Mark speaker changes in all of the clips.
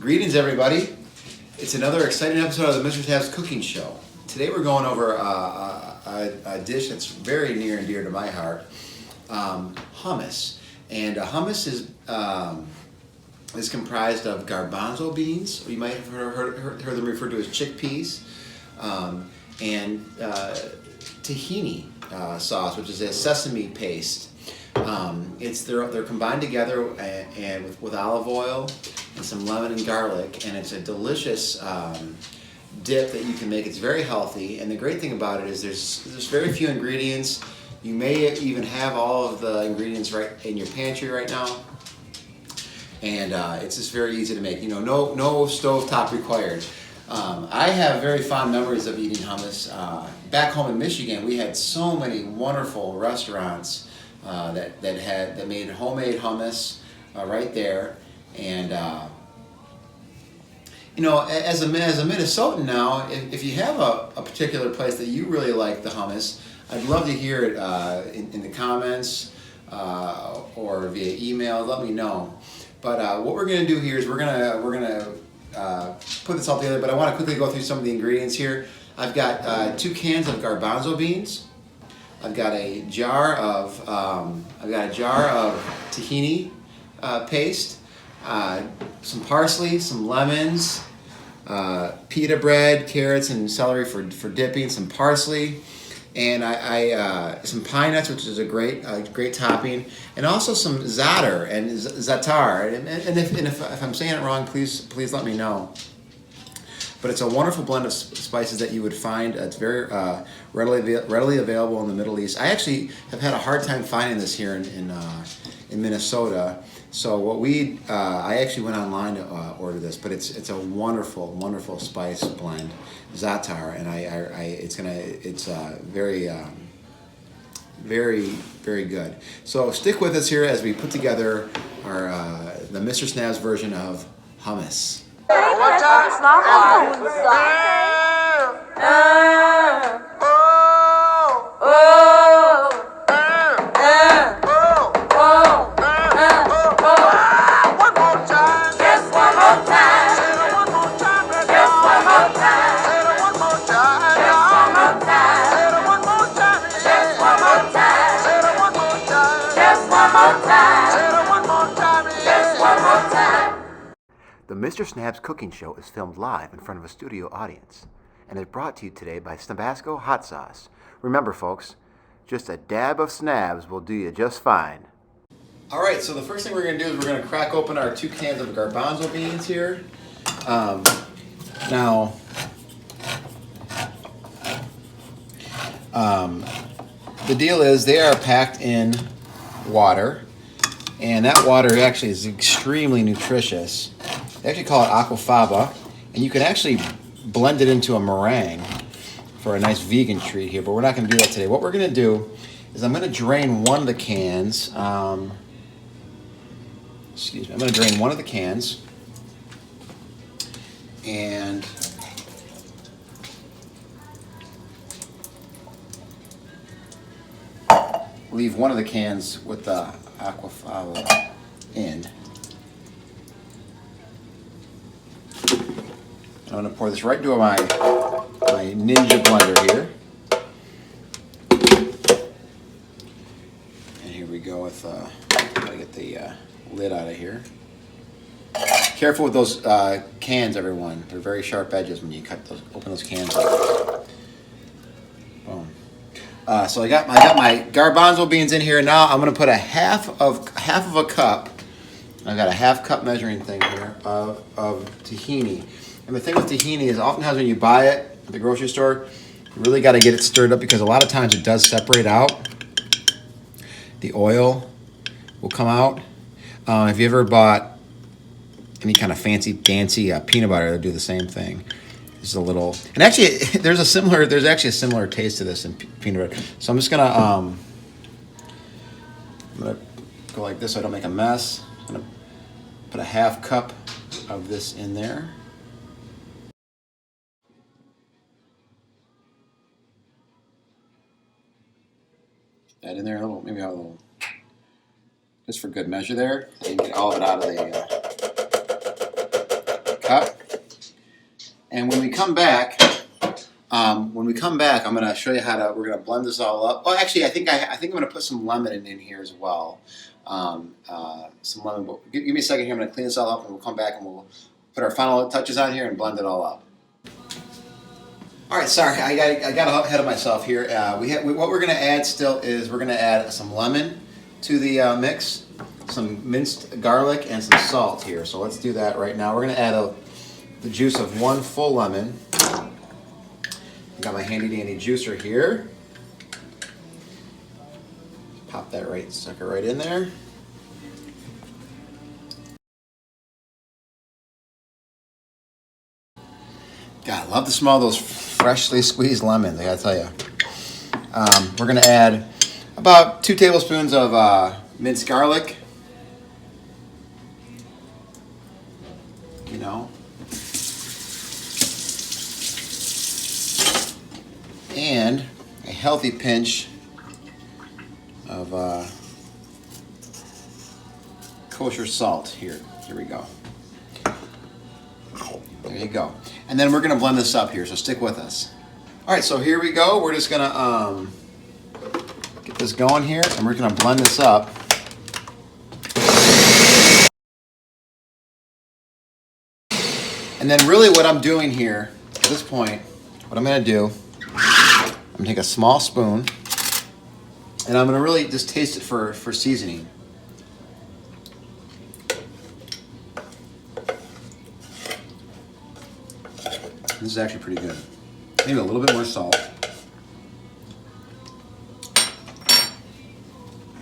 Speaker 1: Greetings, everybody. It's another exciting episode of the Mr. Tab's Cooking Show. Today we're going over a dish that's very near and dear to my heart, hummus. And hummus is comprised of garbanzo beans. You might have heard them referred to as chickpeas, and tahini sauce, which is a sesame paste. They're combined together and with olive oil and some lemon and garlic, and it's a delicious dip that you can make. It's very healthy, and the great thing about it is there's very few ingredients. You may even have all of the ingredients right in your pantry right now, and it's just very easy to make. You know, no stovetop required. I have very fond memories of eating hummus. Back home in Michigan, we had so many wonderful restaurants that made homemade hummus right there, and you know, as a Minnesotan now, if you have a particular place that you really like the hummus, I'd love to hear it in the comments or via email. Let me know. But what we're going to do here is we're gonna put this all together. But I want to quickly go through some of the ingredients here. I've got 2 cans of garbanzo beans. I've got a jar of tahini paste, some parsley, some lemons, pita bread, carrots, and celery for dipping, some parsley, and some pine nuts, which is a great topping, and also some za'atar and za'atar. And if I'm saying it wrong, please let me know. But it's a wonderful blend of spices that you would find. It's very readily available in the Middle East. I actually have had a hard time finding this here in Minnesota. So I actually went online to order this, but it's a wonderful spice blend, za'atar, and it's very good. So stick with us here as we put together the Mr. Snab's version of hummus.
Speaker 2: It's not
Speaker 1: The Mr. Snab's Cooking Show is filmed live in front of a studio audience and is brought to you today by Tabasco Hot Sauce. Remember, folks, just a dab of Snabs will do you just fine. All right, so the first thing we're going to do is we're going to crack open our 2 cans of garbanzo beans here. Now, the deal is they are packed in water, and that water actually is extremely nutritious. They actually call it aquafaba, and you can actually blend it into a meringue for a nice vegan treat here, but we're not going to do that today. What we're going to do is I'm going to drain one of the cans. I'm going to drain one of the cans, and leave one of the cans with the aquafaba in. I'm going to pour this right into my Ninja blender here. And here we go with, gotta get the lid out of here. Careful with those cans, everyone. They're very sharp edges when you open those cans up. Boom. So I got my garbanzo beans in here. Now I'm going to put a half of a cup. I've got a half cup measuring thing here of tahini. And the thing with tahini is oftentimes when you buy it at the grocery store, you really got to get it stirred up because a lot of times it does separate out. The oil will come out. If you ever bought any kind of fancy peanut butter, they'll do the same thing. This is a little, and actually there's actually a similar taste to this in peanut butter. So I'm just gonna I'm gonna go like this so I don't make a mess. I'm gonna put a half cup of this in there. That in there a little, maybe a little, just for good measure there. So you can get all of it out of the cup. And when we come back, I'm going to show you we're going to blend this all up. Oh, actually, I think I'm going to put some lemon in here as well. Some lemon. But give me a second here. I'm going to clean this all up, and we'll come back and we'll put our final touches on here and blend it all up. All right, sorry, I got ahead of myself here. What we're going to add still is we're going to add some lemon to the mix, some minced garlic, and some salt here. So let's do that right now. We're going to add the juice of 1 full lemon. I got my handy dandy juicer here. Pop that sucker right in there. God, I love the smell of those freshly squeezed lemons, I gotta tell you. We're gonna add about 2 tablespoons of minced garlic. And a healthy pinch of kosher salt here. Here we go. There you go. And then we're going to blend this up here, so stick with us. All right, so here we go. We're just going to get this going here, and we're going to blend this up. And then really what I'm doing here, at this point, what I'm going to do, I'm going to take a small spoon, and I'm going to really just taste it for seasoning. This is actually pretty good. Maybe a little bit more salt.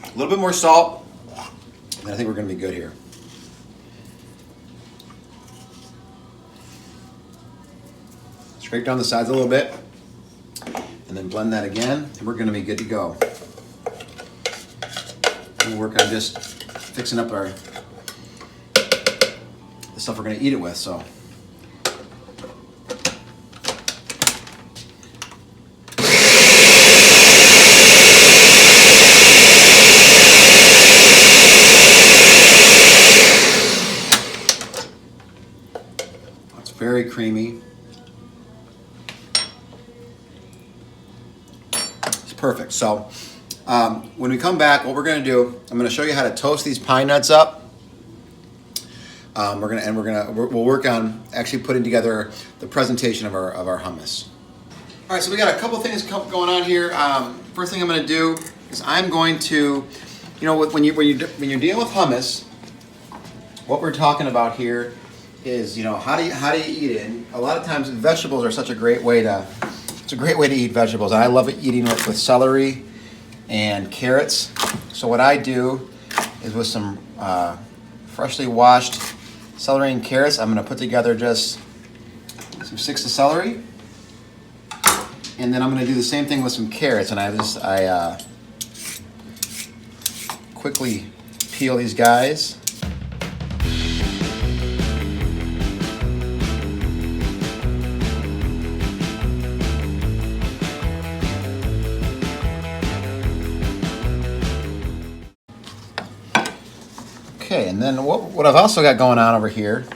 Speaker 1: A little bit more salt, and I think we're going to be good here. Scrape down the sides a little bit, and then blend that again, and we're going to be good to go. We'll work on just fixing up the stuff we're going to eat it with. So. Very creamy. It's perfect. So when we come back, what we're going to do, I'm going to show you how to toast these pine nuts up. We'll work on actually putting together the presentation of our hummus. All right, so we got a couple things going on here. First thing I'm going to do is I'm going to, when you're dealing with hummus, what we're talking about here is how do you eat it? And a lot of times vegetables are such a great way to eat vegetables. And I love eating with celery and carrots. So what I do is with some freshly washed celery and carrots, I'm going to put together just some sticks of celery, and then I'm going to do the same thing with some carrots. And I quickly peel these guys. Okay, and then what I've also got going on over here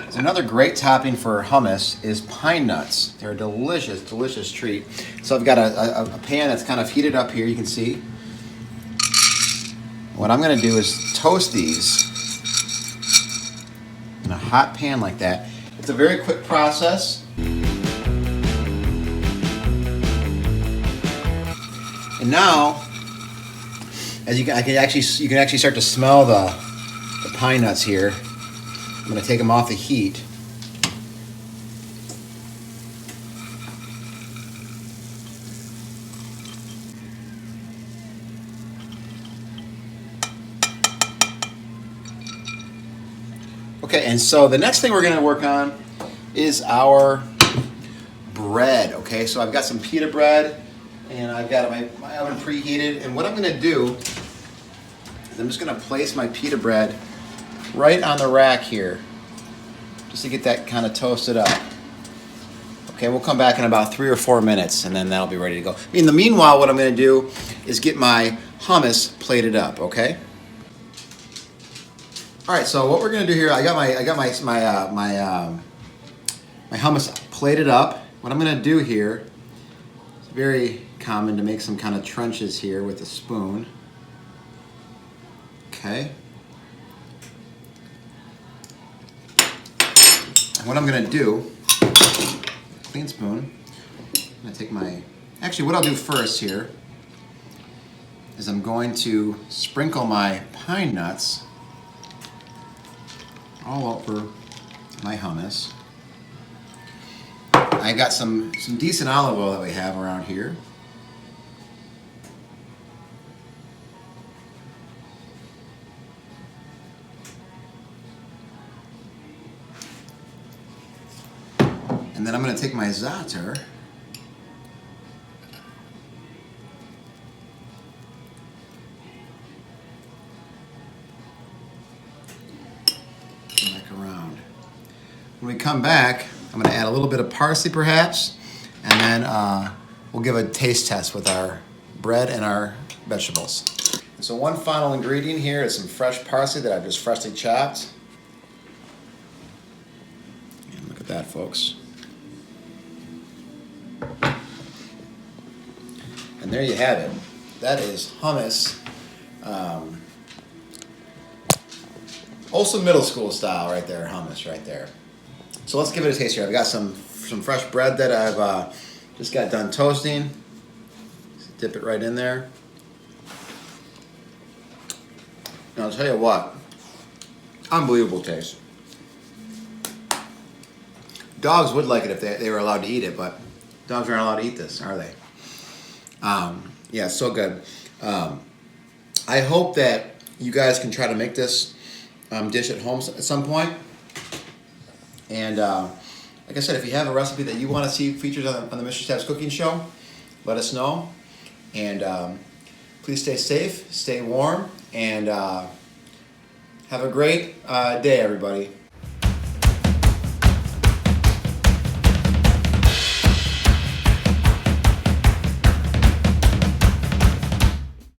Speaker 1: is another great topping for hummus is pine nuts. They're a delicious, delicious treat. So I've got a pan that's kind of heated up here, you can see. What I'm going to do is toast these in a hot pan like that. It's a very quick process. And now, as you can actually start to smell the pine nuts here. I'm going to take them off the heat. Okay, and so the next thing we're going to work on is our bread. Okay, so I've got some pita bread, and I've got my oven preheated. And what I'm going to do is I'm just going to place my pita bread right on the rack here, just to get that kind of toasted up. Okay, we'll come back in about 3 or 4 minutes, and then that'll be ready to go. In the meanwhile, what I'm going to do is get my hummus plated up, okay? All right, so what we're gonna do here, I got my hummus plated up. What I'm gonna do here, it's very common to make some kind of trenches here with a spoon. Okay. And what I'm gonna do, clean spoon, I'm gonna take my, actually what I'll do first here is I'm going to sprinkle my pine nuts all over my hummus. I got some decent olive oil that we have around here. And then I'm going to take my za'atar back around. When we come back, I'm going to add a little bit of parsley perhaps, and then we'll give a taste test with our bread and our vegetables. And so one final ingredient here is some fresh parsley that I've just freshly chopped. And look at that, folks. And there you have it. That is hummus. Also middle school style right there, hummus right there. So let's give it a taste here. I've got some fresh bread that I've just got done toasting. Just dip it right in there. Now I'll tell you what, unbelievable taste. Dogs would like it if they were allowed to eat it, but dogs aren't allowed to eat this, are they? Yeah, so good. I hope that you guys can try to make this dish at home at some point. And like I said, if you have a recipe that you want to see featured on the Mr. Tab's Cooking Show, let us know. And please stay safe, stay warm, and have a great day, everybody.